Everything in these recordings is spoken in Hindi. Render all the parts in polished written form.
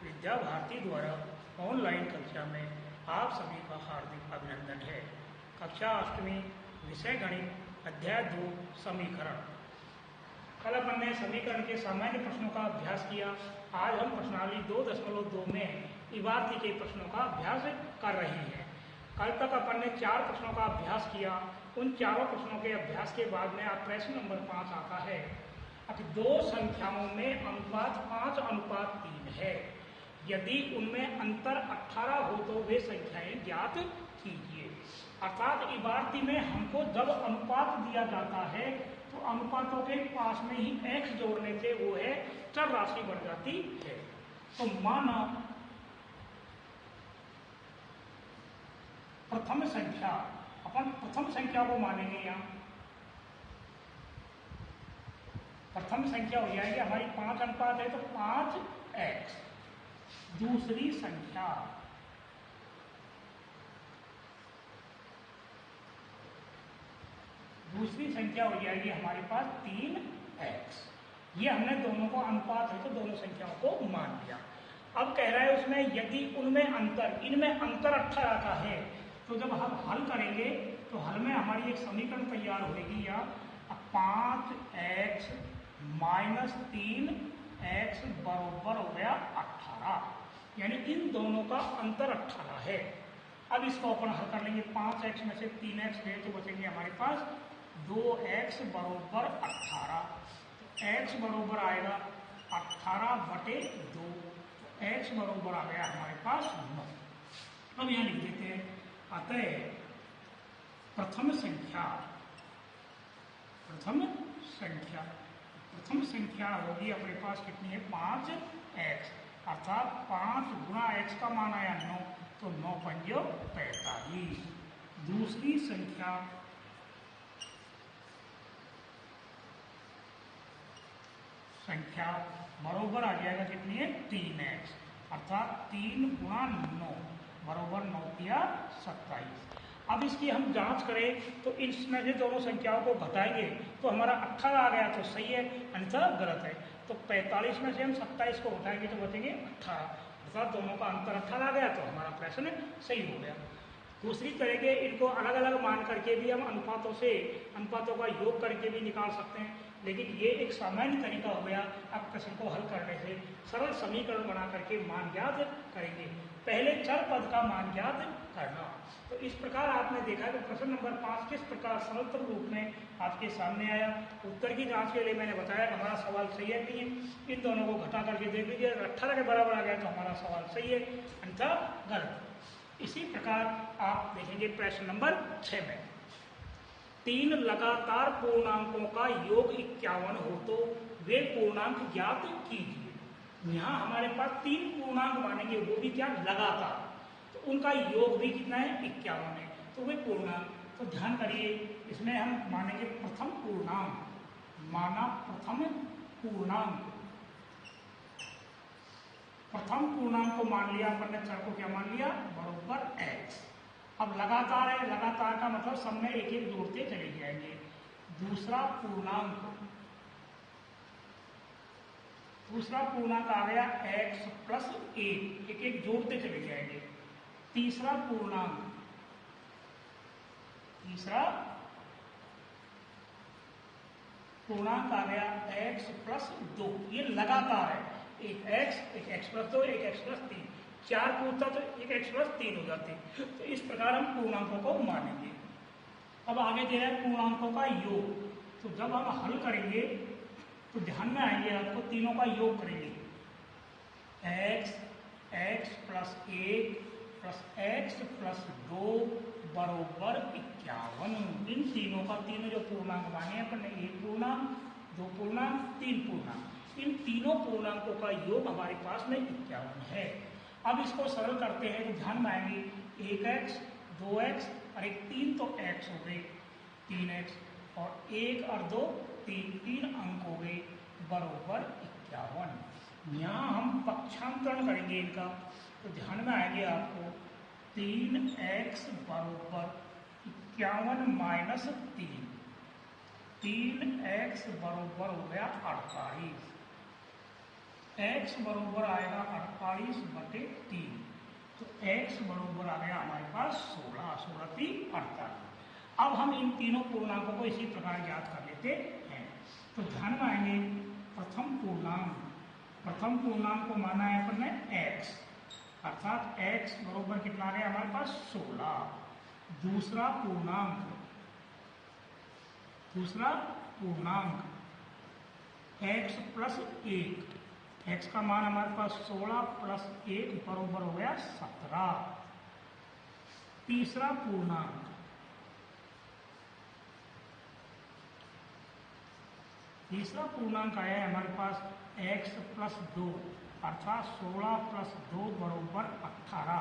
विद्या भारती द्वारा ऑनलाइन कक्षा में आप सभी का हार्दिक अभिनंदन है। कक्षा 8वीं विषय गणित अध्याय 2 समीकरण। कल अपन ने समीकरण के सामान्य प्रश्नों का अभ्यास किया। आज हम प्रश्नावली 2.2 में इबारती के प्रश्नों का अभ्यास कर रहे हैं। कल तक अपन ने 4 प्रश्नों का अभ्यास किया। उन चारों प्रश्नों के अभ्यास के बाद में अब प्रश्न नंबर 5 आता है। अब दो संख्याओं में अनुपात 5:3 है। यदि उनमें अंतर 18 हो तो वे संख्याएं ज्ञात कीजिए। अर्थात इबारती में हमको जब अनुपात दिया जाता है तो अनुपातों के पास में ही x जोड़ने से वो है चर राशि बढ़ जाती है। तो माना प्रथम संख्या, अपन प्रथम संख्या को मानेंगे। यहाँ प्रथम संख्या हो जाएगी हमारी 5 अनुपात है तो 5x। दूसरी संख्या हो जाएगी हमारे पास 3x। ये हमने दोनों को अनुपात है तो दोनों संख्याओं को मान लिया। अब कह रहा है उसमें यदि उनमें अंतर, इनमें अंतर 18 का है तो जब हम हल करेंगे तो हल में हमारी एक समीकरण तैयार होगी। या 5x माइनस 3x बराबर हो गया 18, यानी इन दोनों का अंतर 18 है। अब इसको अपन हल कर लेंगे। 5x में से 3x गए तो बचेंगे हमारे पास 2x बराबर 18। तो x बराबर आएगा 18/2। x बराबर आ गया हमारे पास 9। अब यहाँ लिख देते हैं अतः प्रथम संख्या होगी अपने पास कितनी है 5x, अर्थात 5 गुणा x का मान आया 9 तो 9 पंजे 45। दूसरी संख्या बराबर आ जाएगा कितनी है 3x, अर्थात 3 गुणा 9 बराबर 9 या 27। अब इसकी हम जांच करें तो इसमें से दोनों संख्याओं को घटाएंगे तो हमारा 18 आ गया तो सही है, अन्यथा गलत है। तो 45 में से हम 27 को घटाएंगे तो बचेंगे 18, अर्थात दोनों का अंतर 18 आ गया तो हमारा प्रश्न सही हो गया। दूसरी तरह के इनको अलग अलग मान करके भी हम अनुपातों का योग करके भी निकाल सकते हैं, लेकिन ये एक सामान्य तरीका हो गया। अब प्रश्न को हल करने से सरल समीकरण बना करके मान ज्ञात करेंगे। पहले चर पद का मान ज्ञात करना। तो इस प्रकार आपने देखा कि प्रश्न नंबर 5 किस प्रकार सरलतम रूप में आपके सामने आया। उत्तर की जांच के लिए मैंने बताया कि हमारा सवाल सही है नहीं है। इन दोनों को घटा करके देख लीजिए, 18 के बराबर आ गया तो हमारा सवाल सही है, अन्यथा गलत। इसी प्रकार आप देखेंगे प्रश्न नंबर 6 में 3 लगातार पूर्णांकों का योग 51 हो तो वे पूर्णांक ज्ञात कीजिए। यहाँ हमारे पास 3 पूर्णांक मानेंगे, वो भी क्या लगातार, तो उनका योग भी कितना है 51 है, तो वे पूर्णांक। तो ध्यान करिए इसमें हम मानेंगे प्रथम पूर्णांक। माना प्रथम पूर्णांक को मान लिया अपन ने, चर को क्या मान लिया बराबर x। अब लगातार है, लगातार का मतलब सब में एक एक जोड़ते चले जाएंगे। दूसरा पूर्णांक आ गया x प्लस 1, एक एक जोड़ते चले जाएंगे। तीसरा पूर्णांक आ गया x प्लस 2, ये लगातार है। एक x प्लस 2, एक x प्लस 3, 4 पूछता तो एक x प्लस 3 हो जाते। तो इस प्रकार हम पूर्णांकों को मानेंगे। अब आगे दे रहा है पूर्णांकों का योग। तो जब हम हल करेंगे तो ध्यान में आएंगे आपको, तीनों का योग करेंगे। x plus 1 plus x plus 2 बराबर 51। इन तीनों का, तीनों जो पूर्णांक माने अपन ने, 1 पूर्णांक, 2 पूर्णांक, 3 पूर्णांक, इन तीनों पूर्णांकों का योग हमारे पास में 51 है। अब इसको सरल करते हैं तो ध्यान में आएंगे 1x 2x और एक 3 तो x हो गए 3x, और 1 और 2 3 अंक हो गए बराबर 51। यहाँ हम पक्षांतरण करेंगे इनका तो ध्यान में आएंगे आपको 3x बराबर 51 माइनस 3x बराबर हो गया 48। x बरोबर आएगा 48/3, तो x बरोबर आ गया हमारे पास 16, 16 3 48। अब हम इन तीनों पूर्णांकों को इसी प्रकार ज्ञात कर लेते हैं। तो ध्यान में आएंगे प्रथम पूर्णांक को माना है अपन ने x, अर्थात x बरोबर कितना आ गया हमारे पास 16। दूसरा पूर्णांक x प्लस 1, x का मान हमारे पास 16 प्लस 1 बरोबर हो गया 17। तीसरा पूर्णांक आया है हमारे पास x प्लस 2, अर्थात 16 प्लस 2 बरोबर 18।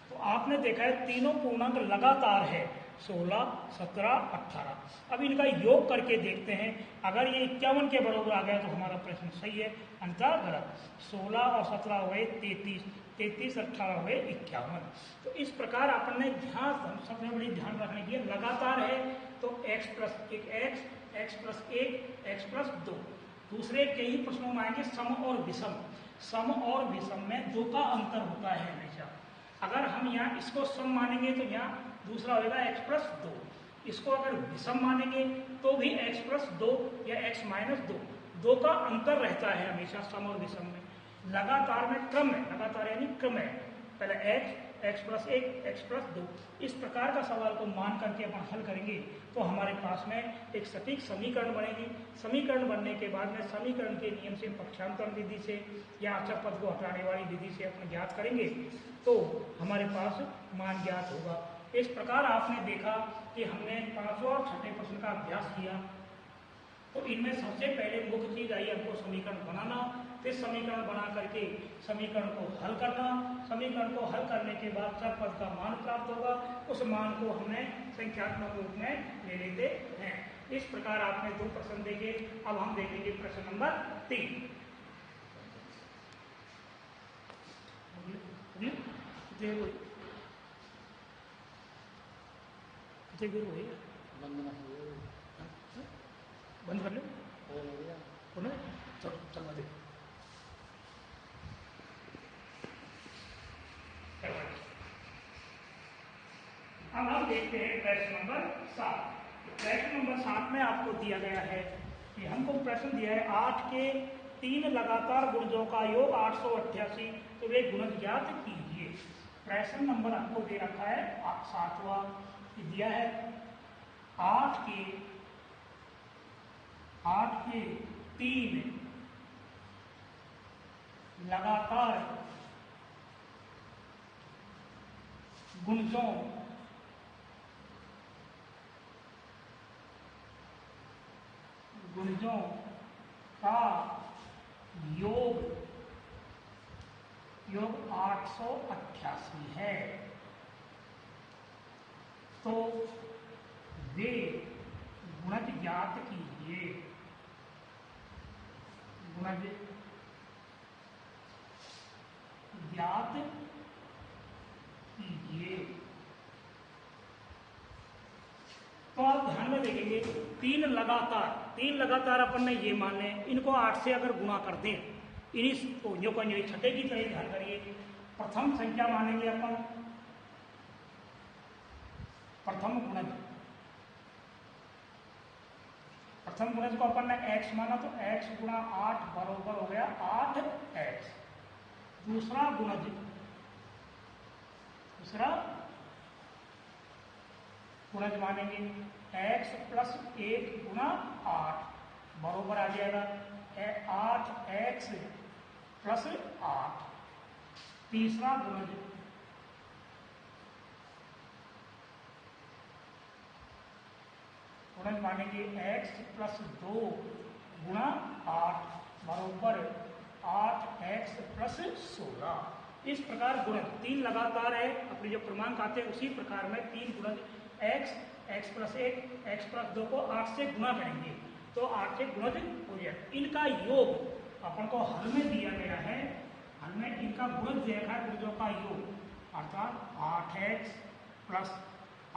तो आपने देखा है तीनों पूर्णांक लगातार है, 16, 17, 18। अब इनका योग करके देखते हैं, अगर ये 51 के बरोबर आ गया तो हमारा प्रश्न सही है, अन्यथा गलत। 16 और 17 हो गए 33, 33 18 हो गए 51। तो इस प्रकार अपन ने सबसे बड़ी ध्यान रखने की लगातार है तो x plus 1 x plus 1 x plus 2। दूसरे कई प्रश्नों में आएंगे सम और विषम में 2 का अंतर होता है हमेशा। अगर हम यहाँ इसको सम मानेंगे तो यहाँ दूसरा होगा x प्लस 2, इसको अगर विषम मानेंगे तो भी x प्लस 2 या x माइनस 2 का अंतर रहता है हमेशा सम और विषम में। लगातार में क्रम है, लगातार यानी क्रम है, पहले x प्लस 1 x प्लस 2। इस प्रकार का सवाल को मान करके अपन हल करेंगे तो हमारे पास में एक सटीक समीकरण बनेगी। समीकरण बनने के बाद में समीकरण के नियम से पक्षांतर विधि से या अचर पद को हटाने वाली विधि से अपन ज्ञात करेंगे तो हमारे पास मान ज्ञात होगा। इस प्रकार आपने देखा कि हमने 5वें और 6ठे प्रश्न का अभ्यास किया। तो इनमें सबसे पहले मुख्य चीज आई हमको समीकरण बनाना, फिर समीकरण बना करके समीकरण को हल करना। समीकरण को हल करने के बाद चर पद का मान प्राप्त होगा, उस मान को हमने संख्यात्मक रूप में ले लेते हैं। इस प्रकार आपने 2 प्रश्न देखे। अब हम देखेंगे प्रश्न नंबर 3। बंद कर लो, चलो चलवा दे। अब हम देखते हैं प्रश्न नंबर 7। प्रश्न नंबर 7 में आपको दिया गया है कि हमको प्रश्न दिया है 8 के 3 लगातार गुणजों का योग 888, तो वे गुणज ज्ञात कीजिए। प्रश्न नंबर आपको दे रखा है 7वां, दिया है 8 के 3 लगातार गुणजों का योग 888 है, तो वे गुणज ज्ञात कीजिए। गुणज ज्ञात कीजिए। तो आप ध्यान में देखेंगे 3 लगातार अपन ने ये मान लें, इनको 8 से अगर गुणा कर दें, इन्हीं को जो छठे की तरह ध्यान करिए। प्रथम संख्या मानेंगे अपन, प्रथम गुणज को अपन ने x माना तो x गुणा 8 बराबर हो गया 8x। दूसरा गुणज मानेंगे x प्लस 1 गुणा 8 बराबर आ जाएगा 8x प्लस 8। तीसरा गुणज मानेंगे x प्लस 2 गुणा 8 बराबर 8x प्लस 16। इस प्रकार गुणज 3 लगातार है, अपने जो क्रमांक आते हैं उसी प्रकार में 3 गुणज x प्लस 1 x प्लस 2 को 8 से गुणा करेंगे तो 8 से गुणज हो जाएगा। इनका योग अपन को हल में दिया गया है, हल में इनका गुणज दिया है, गुणजों का योग अर्थात 8x plus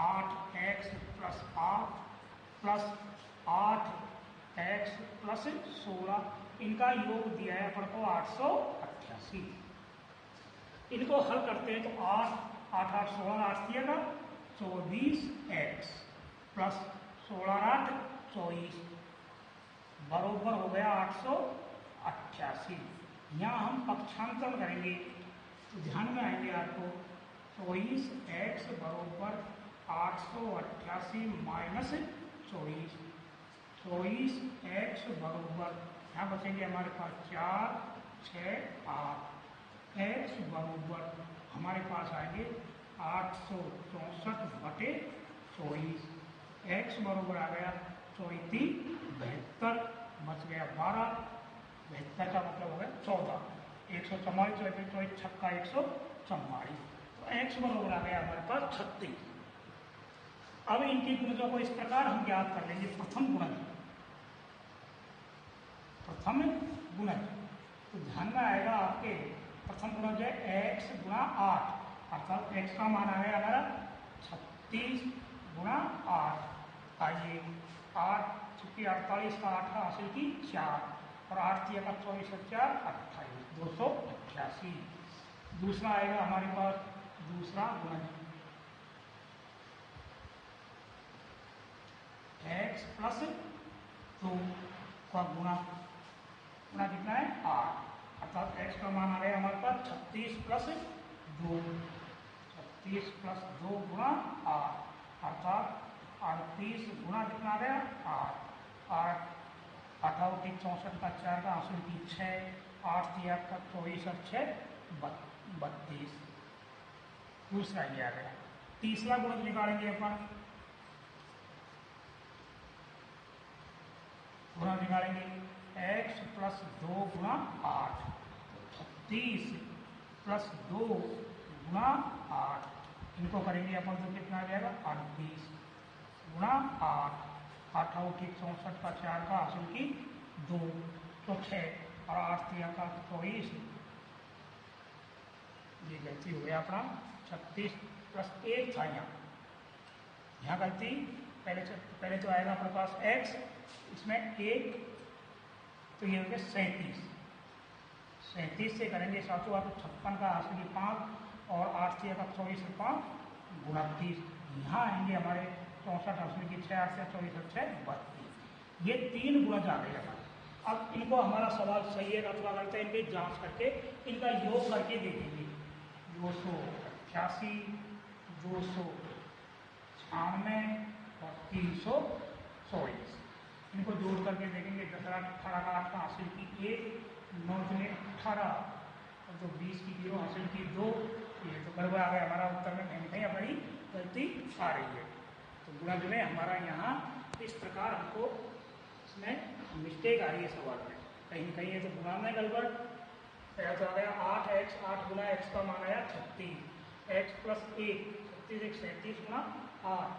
8x plus 8 plus 8x plus 16। इनका योग दिया है अपन को 888। इनको हल करते हैं तो 8 8 8 16 8 दिया था 24x प्लस 16 8 24 बरोबर हो गया 888। यहाँ हम पक्षांतरण करेंगे तो ध्यान में आएंगे आपको 24x बरोबर 888 माइनस 24 24x बरोबर यहाँ बचेंगे हमारे पास 4 6 8 x बरोबर हमारे पास आएंगे 864 बटे 24 x बरोबर आ गया 74 72 बच गया 12 72 का मतलब हो गया 14 144 24 छक्का 144 तो x बरोबर आ गया हमारे पास 36। अब इनके गुणजों को इस प्रकार हम ज्ञात कर लेंगे। प्रथम गुणज तो ध्यान में आएगा आपके प्रथम गुणज है x गुणा 8 अर्थात x का मान आ गया हमारा 36 गुणा 8। आइए 8 छुट्टी 48 का 8 का हासिल की 4 और 8 दिया का 24 4 28 288। दूसरा आएगा हमारे पास दूसरा गुणज x प्लस 2 का गुणा कितना है 8 अर्थात x का मान आ गया हमारे पास 36 प्लस 2 गुणा 8 अर्थात 38 गुणा कितना आ गया 8 8 64 का 4 का हासिल की 6 8 दिया का 24 और 6 32। दूसरा ये आ गया। तीसरा गुणज निकालेंगे अपन गुणा निकालेंगे x प्लस 2 गुणा 8 36 प्लस 2 गुणा 8 इनको करेंगे अपन तो कितना आ जाएगा 38 गुणा 8 8 64 का 4 का हासिल की 2 तो 6 और 8 दिया का 24 ये गलती हो गया अपना 36 प्लस 1 था यहाँ गलती पहले तो आएगा अपने पास x इसमें 1 तो ये हो गया 37 से करेंगे 7 तो 56 का हासिल की 5 और 8 का 24 से 5 गुणा 30 यहाँ आएंगे हमारे 64 हासिल की 6 8 से 24 6 32। ये 3 गुणज आ गए हमारे। अब इनको हमारा सवाल सही है अथवा गलत है इनकी जांच करके इनका योग करके देखेंगे 288 296 और 324 इनको जोड़ करके देखेंगे 10 18 का 8 का हासिल की 1 9 में 18 और जो 20 की 0 हासिल की 2 ये तो बराबर आ गया हमारा उत्तर में कहीं कहीं हमारी गलती आ रही है। तो गुणज में हमारा यहाँ इस प्रकार हमको इसमें मिस्टेक आ रही है सवाल में कहीं कहीं है तो गुणा में गड़बड़ पहला तो आ गया 8x 8 गुना x का मान आया 36 x प्लस 1 36 37 गुना 8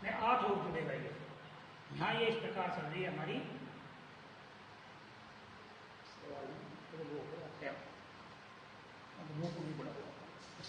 में 8 और जुड़ेगा ये यहाँ ये इस प्रकार चल रही है हमारी सवाल में। तो वो को भी बढ़ा